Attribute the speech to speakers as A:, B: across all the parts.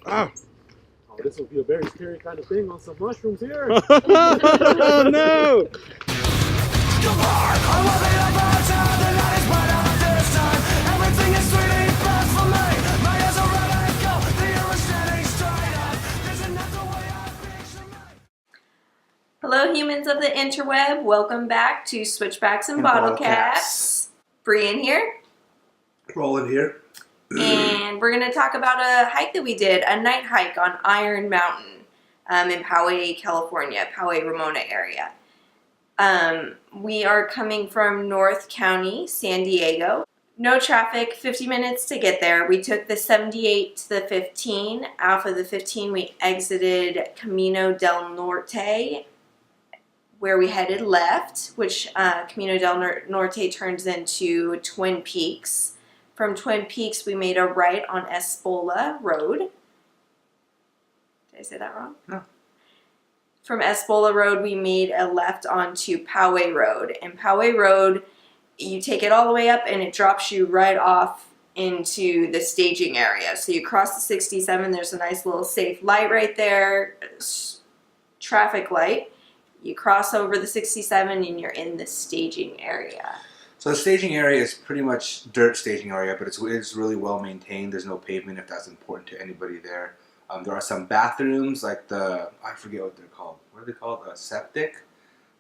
A: Ah.
B: Oh, this will be a very scary kind of thing on some mushrooms here.
A: Oh no!
C: Hello, humans of the interweb. Welcome back to Switchbacks and BottleCaps. Brian here.
A: Roland here.
C: And we're going to talk about a hike that we did, a night hike on Iron Mountain in Poway, California, Poway, Ramona area. We are coming from North County, San Diego. No traffic, 50 minutes to get there. We took the 78 to the 15. Off of the 15, we exited Camino del Norte, where we headed left, which Camino del Norte turns into Twin Peaks. From Twin Peaks, we made a right on Espola Road. Did I say that wrong?
A: No.
C: From Espola Road, we made a left onto Poway Road. And Poway Road, you take it all the way up and it drops you right off into the staging area. So you cross the 67, there's a nice little safe light right there, traffic light. You cross over the 67 and you're in the staging area.
A: So the staging area is pretty much dirt staging area, but it's really well maintained. There's no pavement if that's important to anybody there. There are some bathrooms, like I forget what they're called. What are they called? A septic,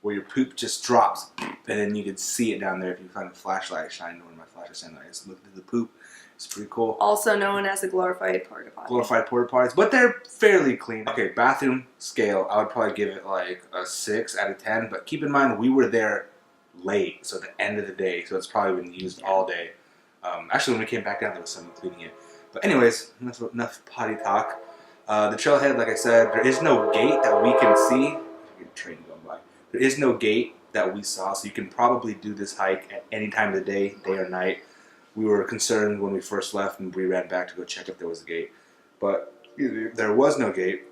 A: where your poop just drops, and then you can see it down there if you find a flashlight shine. When my flashlight shine, I just looked at the poop. It's pretty cool.
C: Also known as a glorified porta potty.
A: Glorified porta potties, but they're fairly clean. Okay, bathroom scale, I would probably give it like a 6 out of 10. But keep in mind, we were there late, so at the end of the day, so it's probably been used all day. Actually, when we came back down, there was someone cleaning it. But anyways, enough potty talk. The trailhead, like I said, there is no gate that we can see. Train going by. There is no gate that we saw, so you can probably do this hike at any time of the day or night. We were concerned when we first left and we ran back to go check if there was a gate. But there was no gate,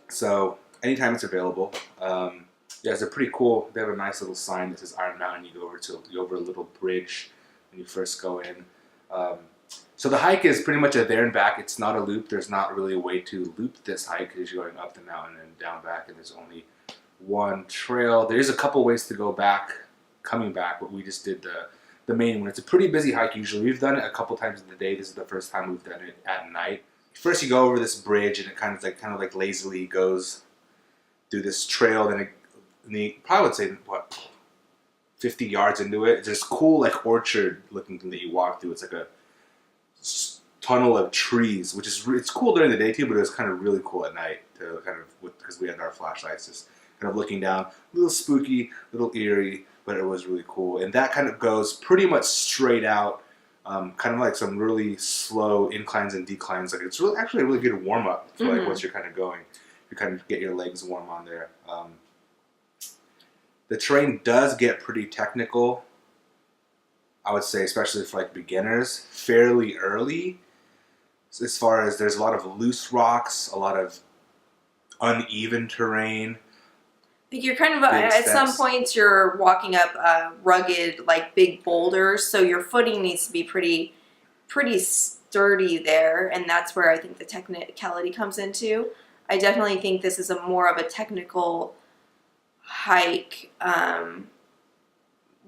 A: so anytime it's available. Yeah, they're pretty cool. They have a nice little sign that says Iron Mountain. You go over a little bridge when you first go in. So the hike is pretty much a there and back. It's not a loop. There's not really a way to loop this hike because you're going up the mountain and down back, and there's only one trail. There's a couple ways to go back, coming back, but we just did the main one. It's a pretty busy hike usually. We've done it a couple times in the day. This is the first time we've done it at night. First you go over this bridge and it kind of like lazily goes through this trail. Then you probably would say, what, 50 yards into it, there's this cool like orchard looking thing that you walk through. It's like a tunnel of trees, which is it's cool during the day too, but it was kind of really cool at night to kind of, because we had our flashlights, just kind of looking down, a little spooky, a little eerie, but it was really cool. And that kind of goes pretty much straight out, kind of like some really slow inclines and declines. Like it's really, actually a really good warm up for like once you're kind of going, you kind of get your legs warm on there. The terrain does get pretty technical, I would say, especially for like beginners, fairly early. So as far as there's a lot of loose rocks, a lot of uneven terrain.
C: Like you're kind of, at some points you're walking up rugged, like big boulders, so your footing needs to be pretty sturdy there, and that's where I think the technicality comes into. I definitely think this is more of a technical hike,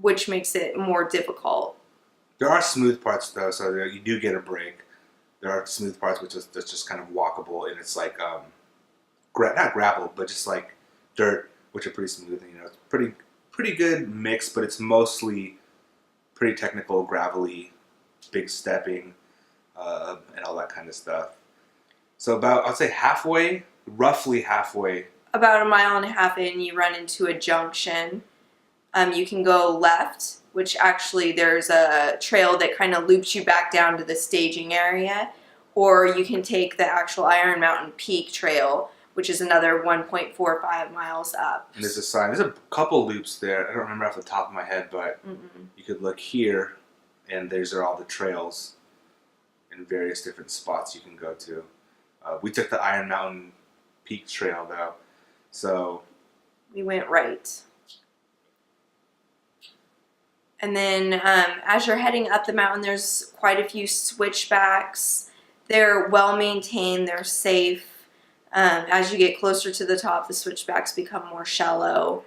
C: which makes it more difficult.
A: There are smooth parts though, so you do get a break. There are smooth parts which is that's just kind of walkable, and it's like not gravel, but just like dirt, which are pretty smooth. And, it's pretty good mix, but it's mostly pretty technical, gravelly, big stepping, and all that kind of stuff. So about, I'd say halfway, roughly halfway.
C: About 1.5 miles in, you run into a junction. You can go left, which actually there's a trail that kind of loops you back down to the staging area, or you can take the actual Iron Mountain Peak Trail, which is another 1.45 miles up.
A: And there's a sign. There's a couple loops there. I don't remember off the top of my head, but you could look here, and these are all the trails in various different spots you can go to. We took the Iron Mountain Peak Trail, though, so...
C: We went right. And then as you're heading up the mountain, there's quite a few switchbacks. They're well maintained, they're safe. As you get closer to the top, the switchbacks become more shallow.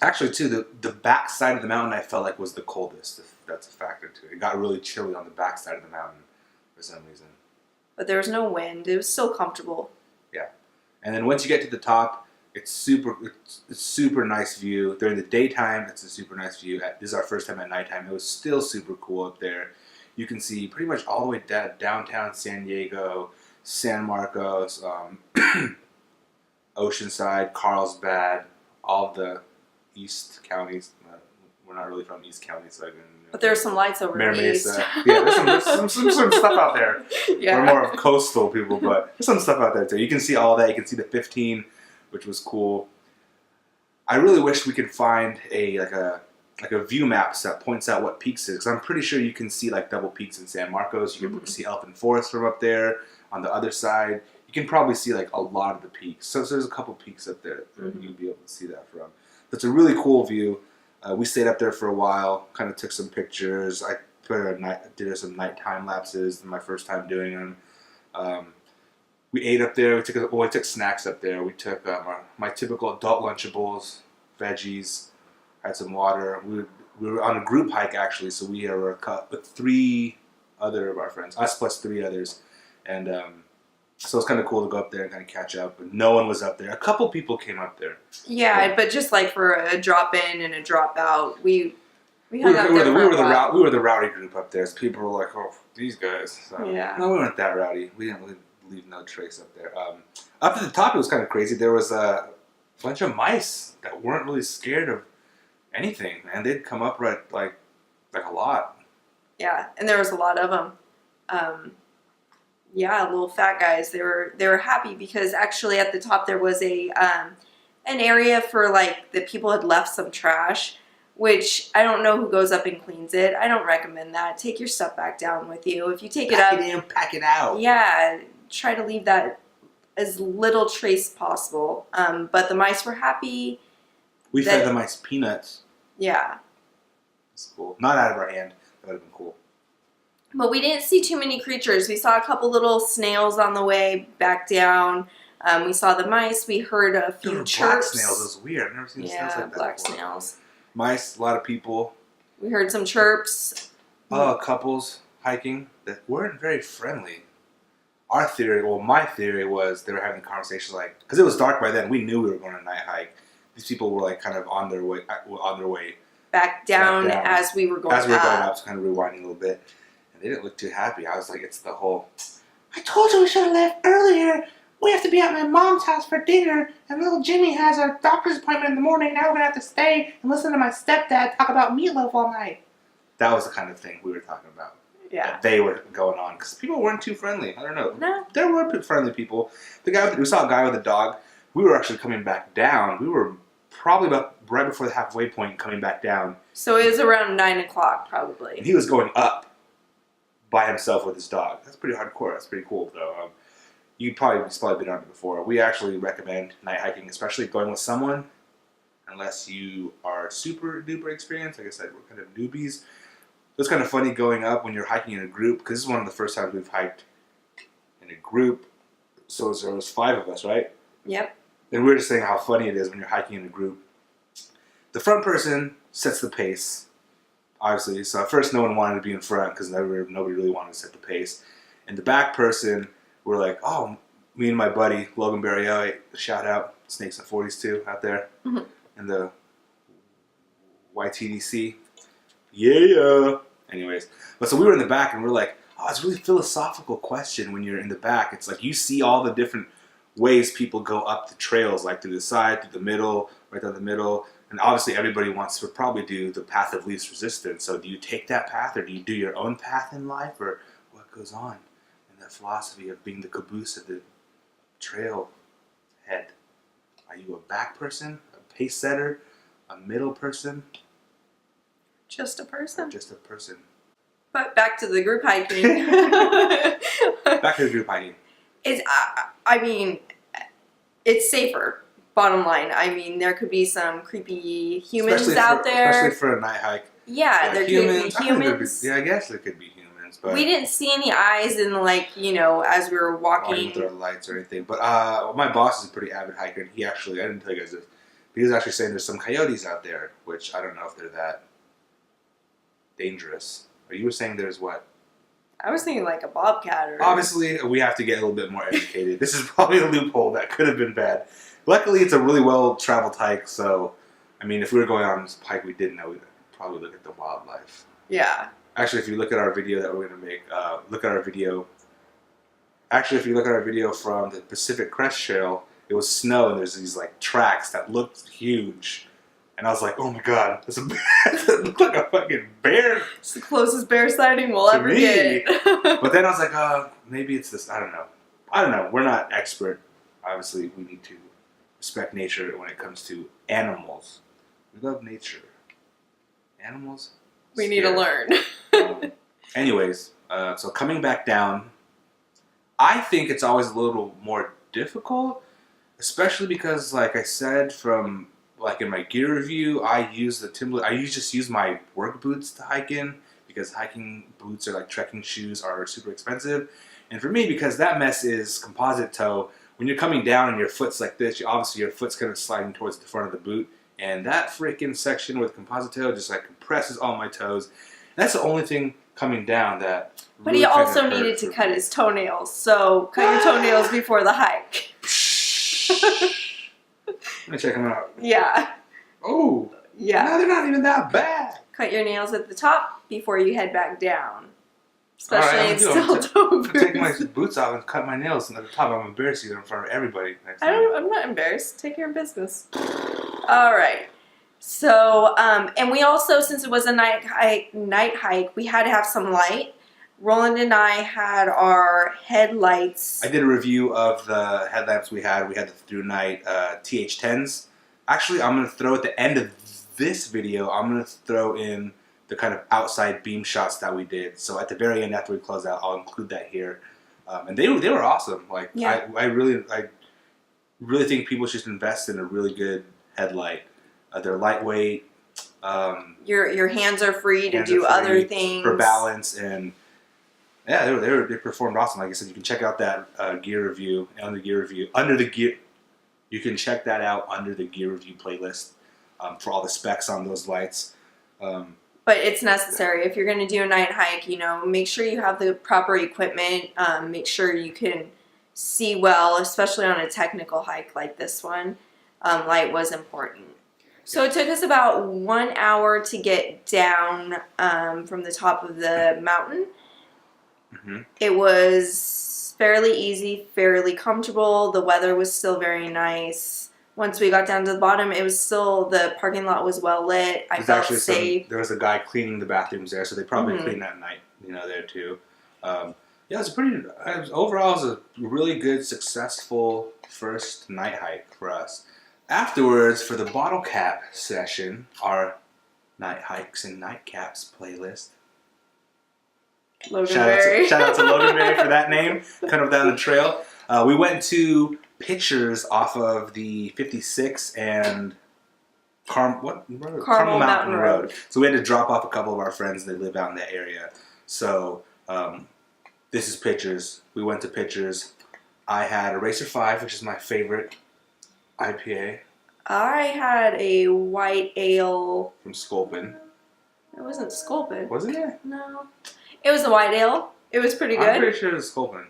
A: Actually, too, the back side of the mountain I felt like was the coldest, if that's a factor too. It got really chilly on the back side of the mountain for some reason.
C: But there was no wind. It was still comfortable.
A: Yeah. And then once you get to the top, it's super nice view. During the daytime, it's a super nice view. This is our first time at nighttime. It was still super cool up there. You can see pretty much all the way downtown San Diego, San Marcos, Oceanside, Carlsbad, all of the East counties. We're not really from East County, so I can.
C: But there's some lights over in the east.
A: Yeah, there's some stuff out there.
C: Yeah.
A: We're more of coastal people, but there's some stuff out there too. You can see all that. You can see the 15, which was cool. I really wish we could find a view map that points out what peaks is, because I'm pretty sure you can see like double peaks in San Marcos. You can see Elfin Forest from up there. On the other side, you can probably see like a lot of the peaks. So there's a couple peaks up there that you'll be able to see that from. It's a really cool view. We stayed up there for a while, kind of took some pictures. I did some nighttime lapses, my first time doing them. We ate up there. We took snacks up there. We took my typical adult Lunchables, veggies, had some water. We were on a group hike actually, so we were with 3 other of our friends, us plus 3 others, and so it's kind of cool to go up there and kind of catch up. But no one was up there. A couple people came up there.
C: Yeah, but just like for a drop in and a drop out, we
A: were the rowdy group up there. So people were like, "Oh, these guys." So,
C: yeah.
A: No, we weren't that rowdy. We didn't really leave no trace up there. Up to the top, it was kind of crazy. There was a bunch of mice that weren't really scared of anything, and they'd come up like a lot.
C: Yeah, and there was a lot of them. Yeah, little fat guys. They were happy because actually at the top there was an area for like that people had left some trash, which I don't know who goes up and cleans it. I don't recommend that. Take your stuff back down with you. If you take it up,
A: pack it in, pack it out.
C: Yeah, try to leave that as little trace possible. But the mice were happy.
A: We fed the mice peanuts.
C: Yeah.
A: It's cool. Not out of our hand. That would have been cool.
C: But we didn't see too many creatures. We saw a couple little snails on the way back down. We saw the mice. We heard a few chirps.
A: Black snails. It was weird. I've never seen snails like that
C: black
A: before.
C: snails.
A: Mice, a lot of people.
C: We heard some chirps.
A: Couples hiking that weren't very friendly. My theory was they were having conversations like, because it was dark by then, we knew we were going on a night hike. These people were like kind of on their way
C: Back down as we were going up.
A: As we were going up, so kind of rewinding a little bit. And they didn't look too happy. I was like, it's the whole, I told you we should have left earlier. We have to be at my mom's house for dinner, and little Jimmy has a doctor's appointment in the morning. Now we're going to have to stay and listen to my stepdad talk about meatloaf all night. That was the kind of thing we were talking about.
C: Yeah.
A: That they were going on. Because people weren't too friendly. I don't know.
C: No.
A: There were friendly people. We saw a guy with a dog. We were actually coming back down. We were probably about right before the halfway point coming back down.
C: So it was around 9 o'clock probably.
A: And he was going up by himself with his dog. That's pretty hardcore. That's pretty cool, though. You've probably been on it before. We actually recommend night hiking, especially going with someone, unless you are super duper experienced. Like I said, we're kind of newbies. It was kind of funny going up when you're hiking in a group, because this is one of the first times we've hiked in a group. So there was 5 of us, right?
C: Yep.
A: And we were just saying how funny it is when you're hiking in a group. The front person sets the pace, obviously. So at first no one wanted to be in front because nobody really wanted to set the pace. And the back person, we're like, oh, me and my buddy, Logan Barrio, shout out, Snakes and 40s too, out there in the YTDC. Yeah. Anyways, but so we were in the back and we're like, oh, it's a really philosophical question when you're in the back. It's like you see all the different ways people go up the trails, like through the side, through the middle, right down the middle. And obviously everybody wants to probably do the path of least resistance. So do you take that path, or do you do your own path in life, or what goes on in that philosophy of being the caboose of the trail head? Are you a back person, a pace setter, a middle person?
C: Just a person.
A: Just a person.
C: But back to the group hiking.
A: Back to the group hiking.
C: I mean, it's safer. Bottom line. I mean, there could be some creepy humans out there.
A: Especially for a night hike.
C: Yeah, there could be
A: I think
C: humans.
A: I guess there could be humans, but
C: We didn't see any eyes in, like, as we were
A: walking with our
C: walking.
A: lights or anything. But my boss is a pretty avid hiker, and I didn't tell you guys this, but he was actually saying there's some coyotes out there, which I don't know if they're that dangerous. Or you were saying there's what?
C: I was thinking like a bobcat or...
A: Obviously, we have to get a little bit more educated. This is probably a loophole that could have been bad. Luckily, it's a really well-traveled hike, so, I mean, if we were going on this hike we didn't know, we'd probably look at the wildlife.
C: Yeah.
A: Actually, if you look at our video that we're going to make, Actually, if you look at our video from the Pacific Crest Trail, it was snow, and there's these, like, tracks that looked huge. And I was like, oh my god, this looked like a fucking bear.
C: It's the closest bear sighting we'll ever get.
A: But then I was like, maybe it's this. I don't know. We're not expert. Obviously, we need to respect nature when it comes to animals. We love nature. Animals?
C: We need to learn.
A: Anyways, so coming back down, I think it's always a little more difficult, especially because, like I said, like in my gear review, I just use my work boots to hike in, because hiking boots are like trekking shoes are super expensive. And for me, because that mess is composite toe, when you're coming down and your foot's like this, obviously your foot's kind of sliding towards the front of the boot. And that freaking section with composite toe just like compresses all my toes. And that's the only thing coming down that
C: But
A: really
C: he also
A: kinda
C: needed
A: hurts
C: to
A: for
C: cut
A: me.
C: his toenails, so cut your toenails before the hike.
A: Let me check them out.
C: Yeah.
A: Oh,
C: Yeah.
A: no, they're not even that bad.
C: Cut your nails at the top before you head back down.
A: All right,
C: Especially
A: I'm
C: in
A: gonna
C: steel toe
A: I'm gonna take my
C: boots.
A: boots off and cut my nails, and at the top I'm embarrassing them in front of everybody next time.
C: I'm not embarrassed. Take your business. All right. So, and we also, since it was a night hike, we had to have some light. Roland and I had our headlights.
A: I did a review of the headlamps we had. We had the ThruNite TH10s. Actually, I'm going to throw at the end of this video, I'm going to throw in the kind of outside beam shots that we did. So at the very end, after we close out, I'll include that here. And they were awesome. Like,
C: Yeah.
A: I really think people should invest in a really good headlight. They're lightweight.
C: Your hands are free to
A: Hands
C: do
A: are
C: other
A: free
C: things.
A: for balance, and yeah, they performed awesome. Like I said, you can check out that gear review You can check that out under the gear review playlist for all the specs on those lights.
C: But it's necessary if you're going to do a night hike. Make sure you have the proper equipment. Make sure you can see well, especially on a technical hike like this one. Light was important. So it took us about 1 hour to get down from the top of the mountain.
A: Mm-hmm.
C: It was fairly easy, fairly comfortable. The weather was still very nice. Once we got down to the bottom, the parking lot was well lit. I felt safe.
A: There was a guy cleaning the bathrooms there, so they probably cleaned that night, there too. Overall, it was a really good, successful first night hike for us. Afterwards, for the bottle cap session, our night hikes and nightcaps playlist. Shout out to Loganberry for that name, kind of down the trail. We went to pictures off of the 56 and Carmel Mountain Road. So we had to drop off a couple of our friends that live out in that area. So this is pictures. We went to pictures. I had a Racer 5, which is my favorite IPA.
C: I had a white ale.
A: From Sculpin.
C: It wasn't Sculpin.
A: Wasn't it?
C: No. It was a white ale. It was pretty good.
A: I'm pretty sure it was Sculpin.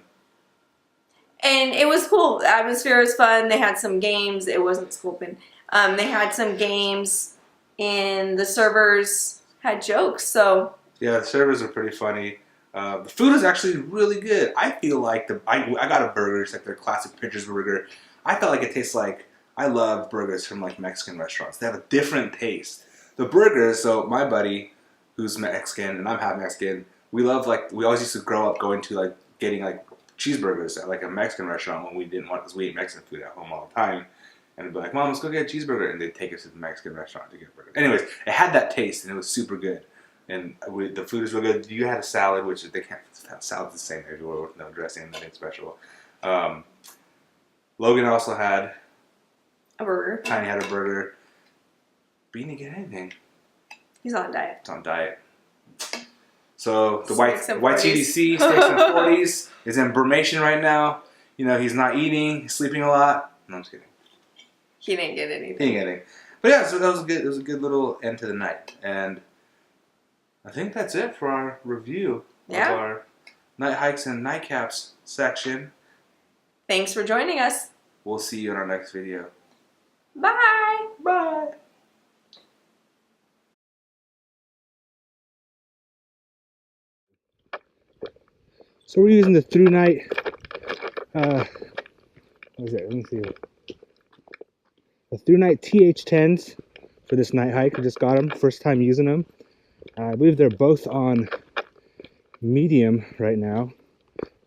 C: And it was cool. The atmosphere was fun. They had some games. It wasn't Sculpin. They had some games, and the servers had jokes. So
A: yeah, the servers are pretty funny. The food is actually really good. I feel like I got a burger. It's like their classic Pitcher's burger. I felt like it tastes like, I love burgers from like Mexican restaurants. They have a different taste. The burgers, so my buddy, who's Mexican, and I'm half Mexican, we always used to grow up going to getting cheeseburgers at a Mexican restaurant when we didn't want, because we ate Mexican food at home all the time. And we'd be like, Mom, let's go get a cheeseburger. And they'd take us to the Mexican restaurant to get burgers. Anyways, it had that taste, and it was super good. And the food is real good. You had a salad, which they can't, salad's the same everywhere with no dressing, nothing special. Logan also had
C: a burger.
A: Tiny had a burger. Beanie get anything.
C: He's on diet.
A: It's on diet. So the
C: Sticks and
A: white
C: 40s.
A: CDC, sticks and 40s, is in Burmation right now. You know, he's not eating, he's sleeping a lot. No, I'm just kidding.
C: He didn't get anything.
A: He didn't get anything. But yeah, so that was good. It was a good little end to the night. And I think that's it for our review of our night hikes and nightcaps section.
C: Thanks for joining us.
A: We'll see you in our next video.
C: Bye.
A: Bye.
B: So we're using the ThruNite, what is it? Let me see. The ThruNite TH10s for this night hike. I just got them, first time using them. I believe they're both on medium right now.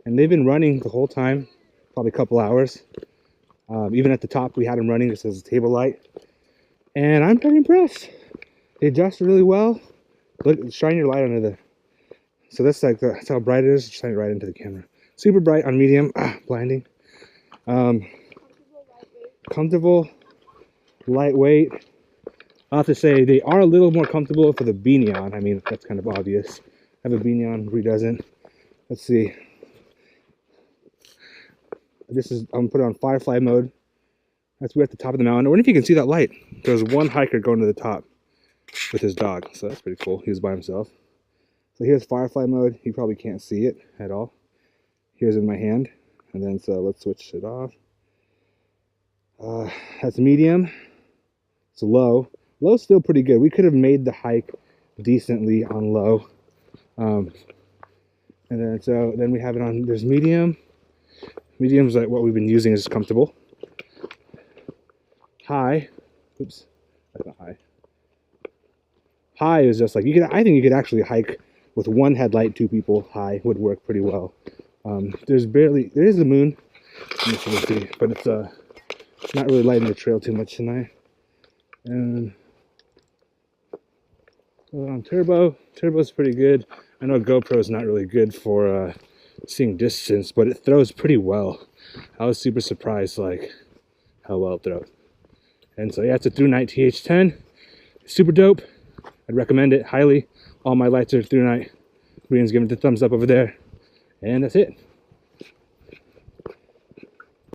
B: And they've been running the whole time, probably a couple hours. Even at the top we had them running just as a table light. And I'm pretty impressed. They adjust really well. Look, shine your light under the... So that's like that's how bright it is. Shine it right into the camera. Super bright on medium. Blinding. Comfortable, lightweight. I'll have to say they are a little more comfortable for the beanie on. I mean, that's kind of obvious. I have a beanie on, Bree doesn't. Let's see. This is, I'm gonna put it on firefly mode. We're at the top of the mountain. I wonder if you can see that light. There's one hiker going to the top with his dog, so that's pretty cool. He was by himself. So here's firefly mode. You probably can't see it at all. Here's in my hand. And then so let's switch it off. That's medium. It's low. Low's still pretty good. We could have made the hike decently on low. And then we have it on, there's medium. Medium's like what we've been using, is comfortable. High. Oops. That's not high. High is just like, I think you could actually hike with one headlight, 2 people. High would work pretty well. There is the moon, but it's not really lighting the trail too much tonight. And on turbo's pretty good. I know GoPro's not really good for seeing distance, but it throws pretty well. I was super surprised, like how well it throws. And so yeah, it's a ThruNite TH10. Super dope. I'd recommend it highly. All my lights are ThruNite. Brian's giving it a thumbs up over there. And that's it.